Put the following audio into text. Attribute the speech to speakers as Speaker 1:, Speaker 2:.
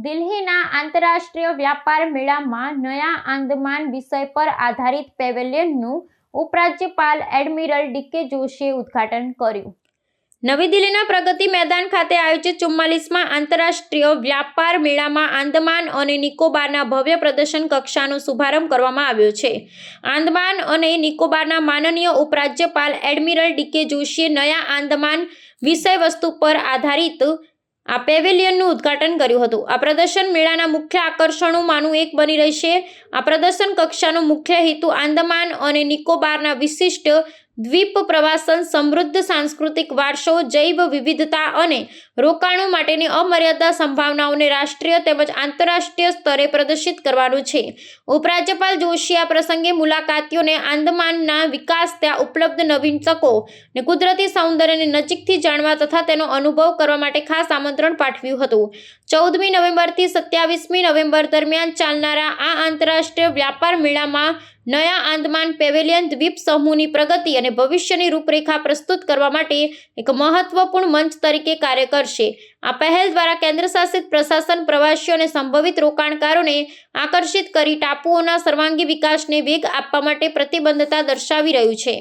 Speaker 1: દિલ્હીના આંતરરાષ્ટ્રીય વ્યાપાર મેળામાં નયા આંદમાન વિષય પર આધારિત પેવેલિયનનું ઉપરાજ્યપાલ એડમિરલ ડી.કે. જોશીએ ઉદ્ઘાટન કર્યું. નવી દિલ્હીના પ્રગતિ મેદાન ખાતે આયોજિત 44મા આંતરરાષ્ટ્રીય વ્યાપાર મેળામાં આંદમાન અને નિકોબારના ભવ્ય પ્રદર્શન કક્ષાનો શુભારંભ કરવામાં આવ્યો છે. આંદમાન અને નિકોબારના માનનીય ઉપરાજ્યપાલ એડમિરલ ડી.કે. જોશીએ નયા આંદમાન વિષયવસ્તુ પર આધારિત આ પેવેલિયનનું ઉદ્ઘાટન કર્યું હતું. આ પ્રદર્શન મેળાના મુખ્ય આકર્ષણોમાંનું એક બની રહેશે. આ પ્રદર્શન કક્ષાનો મુખ્ય હેતુ આંદમાન અને નિકોબારના વિશિષ્ટ દ્વીપ પ્રવાસન, સમૃદ્ધ સાંસ્કૃતિક વારસો, જૈવ વિવિધતા અને રોકાણો માટેની અમર્યાદિત સંભાવનાઓને રાષ્ટ્રીય તેમજ આંતરરાષ્ટ્રીય સ્તરે પ્રદર્શિત કરવાનું છે. ઉપરાજ્યપાલ જોશીએ આ પ્રસંગે મુલાકાતીઓને આંદમાનના વિકાસ, ત્યાં ઉપલબ્ધ નવીન તકો અને કુદરતી સૌંદર્યને નજીકથી જાણવા તથા તેનો અનુભવ કરવા માટે ખાસ આમંત્રણ પાઠવ્યું હતું. 14મી નવેમ્બરથી 27મી નવેમ્બર દરમિયાન ચાલનારા આ આંતરરાષ્ટ્રીય વ્યાપાર મેળામાં નયા આંદમાન પેવેલિયન દ્વીપ સમૂહની પ્રગતિ અને ભવિષ્યની રૂપરેખા પ્રસ્તુત કરવા માટે એક મહત્વપૂર્ણ મંચ તરીકે કાર્ય કરશે. આ પહેલ દ્વારા કેન્દ્રશાસિત પ્રશાસન પ્રવાસીઓ અને સંભવિત રોકાણકારોને આકર્ષિત કરી ટાપુઓના સર્વાંગી વિકાસને વેગ આપવા માટે પ્રતિબદ્ધતા દર્શાવી રહ્યું છે.